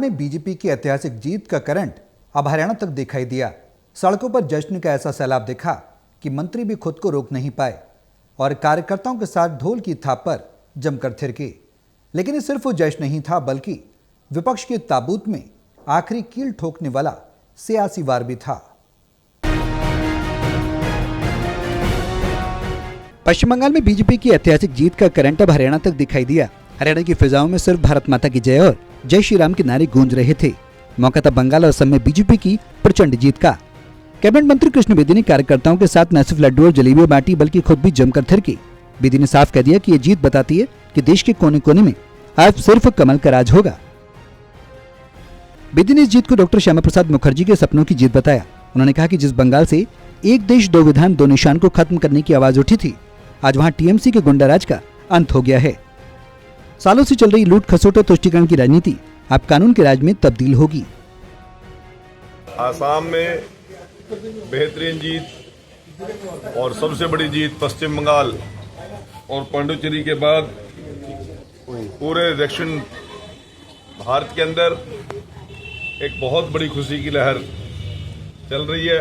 में बीजेपी की ऐतिहासिक जीत का करंट अब हरियाणा तक दिखाई दिया। सड़कों पर जश्न का ऐसा सैलाब दिखा कि मंत्री भी खुद को रोक नहीं पाए और कार्यकर्ताओं के साथ ढोल की थाप पर जमकर थिरके। लेकिन ये सिर्फ वो जश्न नहीं था, बल्कि विपक्ष के ताबूत में आखिरी कील ठोकने वाला सियासी वार भी था। पश्चिम बंगाल में बीजेपी की ऐतिहासिक जीत का करंट अब हरियाणा तक दिखाई दिया। हरियाणा की फिजाओं में सिर्फ भारत माता की जय और जय श्री राम के नारे गूंज रहे थे। मौका था बंगाल और असम में बीजेपी की प्रचंड जीत का। कैबिनेट मंत्री कृष्ण बेदी ने कार्यकर्ताओं के साथ न सिर्फ लड्डू और जलेबियां बांटी, बल्कि खुद भी जमकर थिरके। बेदी ने साफ कह दिया कि ये जीत बताती है कि देश के कोने कोने में आज सिर्फ कमल का राज होगा। बेदी ने इस जीत को डॉक्टर श्यामा प्रसाद मुखर्जी के सपनों की जीत बताया। उन्होंने कहा कि जिस बंगाल से एक देश दो विधान दो निशान को खत्म करने की आवाज उठी थी, आज वहां टीएमसी के गुंडाराज का अंत हो गया है। सालों से चल रही लूट खसोट और तुष्टीकरण की राजनीति अब कानून के राज में तब्दील होगी। आसाम में बेहतरीन जीत और सबसे बड़ी जीत पश्चिम बंगाल और पांडुचेरी के बाद पूरे दक्षिण भारत के अंदर एक बहुत बड़ी खुशी की लहर चल रही है।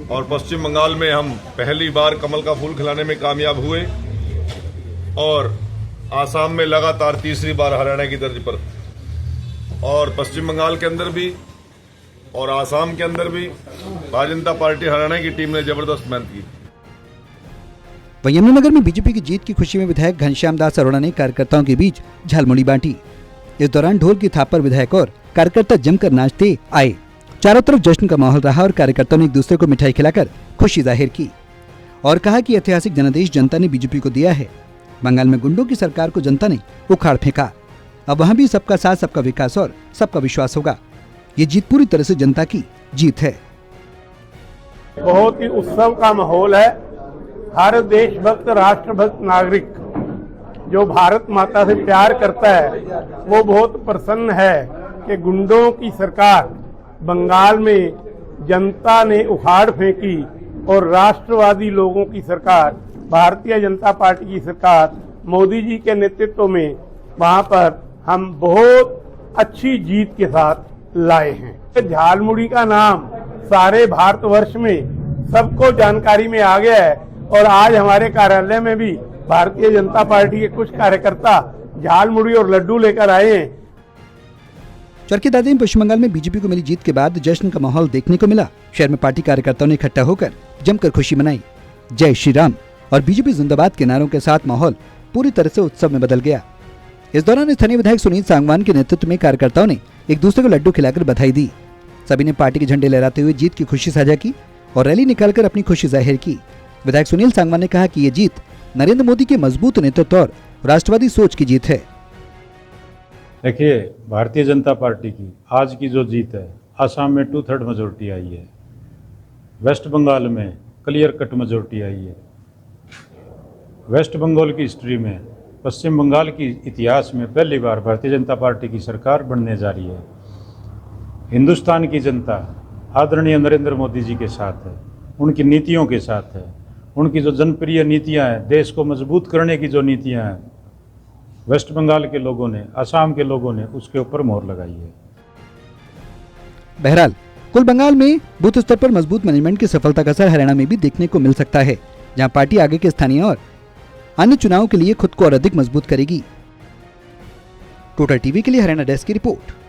और पश्चिम बंगाल में हम पहली बार कमल का फूल खिलाने में कामयाब हुए और आसाम में लगातार तीसरी बार हरियाणा की तर्ज पर, और पश्चिम बंगाल के अंदर भी और आसाम के अंदर भी भारतीय जनता पार्टी हरियाणा की टीम ने जबरदस्त मेहनत की। वहीं यमुनानगर में बीजेपी की जीत की खुशी में विधायक घनश्याम दास अरोड़ा ने कार्यकर्ताओं के बीच झालमुड़ी बांटी। इस दौरान ढोल की थाप पर विधायक और कार्यकर्ता जमकर नाचते आए। चारों तरफ जश्न का माहौल रहा और कार्यकर्ताओं ने एक दूसरे को मिठाई खिलाकर खुशी जाहिर की और कहा कि ऐतिहासिक जनादेश जनता ने बीजेपी को दिया है। बंगाल में गुंडों की सरकार को जनता ने उखाड़ फेंका। अब वहां भी सबका साथ, सबका विकास और सबका विश्वास होगा। ये जीत पूरी तरह से जनता की जीत है। बहुत ही उत्सव का माहौल है। हर देशभक्त राष्ट्रभक्त नागरिक जो भारत माता से प्यार करता है वो बहुत प्रसन्न है कि गुंडों की सरकार बंगाल में जनता ने उखाड़ फेंकी और राष्ट्रवादी लोगों की सरकार, भारतीय जनता पार्टी की सरकार मोदी जी के नेतृत्व में वहां पर हम बहुत अच्छी जीत के साथ लाए हैं। झालमुड़ी का नाम सारे भारतवर्ष में सबको जानकारी में आ गया है और आज हमारे कार्यालय में भी भारतीय जनता पार्टी के कुछ कार्यकर्ता झालमुड़ी और लड्डू लेकर आए हैं। चरखी दादरी में पश्चिम बंगाल में बीजेपी को मिली जीत के बाद जश्न का माहौल देखने को मिला। शहर में पार्टी कार्यकर्ताओं ने इकट्ठा होकर जमकर खुशी मनाई। जय श्री राम और बीजेपी जिंदाबाद के नारों के साथ माहौल पूरी तरह से उत्सव में बदल गया। इस दौरान स्थानीय विधायक सुनील सांगवान के नेतृत्व में कार्यकर्ताओं ने एक दूसरे को लड्डू खिलाकर बधाई दी। सभी ने पार्टी के झंडे लहराते हुए जीत की खुशी साझा की और रैली निकालकर अपनी खुशी जाहिर की। विधायक सुनील सांगवान ने कहा कि ये जीत नरेंद्र मोदी के मजबूत नेतृत्व और राष्ट्रवादी सोच की जीत है। देखिए, भारतीय जनता पार्टी की आज की जो जीत है, आसाम में 2/3 मेजोरिटी आई है, वेस्ट बंगाल में क्लियर कट मेजोरिटी आई है। वेस्ट बंगाल की हिस्ट्री में, पश्चिम बंगाल की इतिहास में पहली बार भारतीय जनता पार्टी की सरकार बनने जा रही है। हिंदुस्तान की जनता आदरणीय नरेंद्र मोदी जी के साथ है, उनकी नीतियों के साथ है। उनकी जो जनप्रिय नीतियां हैं, देश को मजबूत करने की जो नीतियां हैं, वेस्ट बंगाल के लोगों ने, असम के लोगों ने उसके ऊपर मोहर लगाई है। बहरहाल कुल बंगाल में बूथ स्तर पर मजबूत मैनेजमेंट की सफलता का असर हरियाणा में भी देखने को मिल सकता है, जहां पार्टी आगे के स्थानीय और अन्य चुनावों के लिए खुद को और अधिक मजबूत करेगी। टोटल टीवी के लिए हरियाणा डेस्क की रिपोर्ट।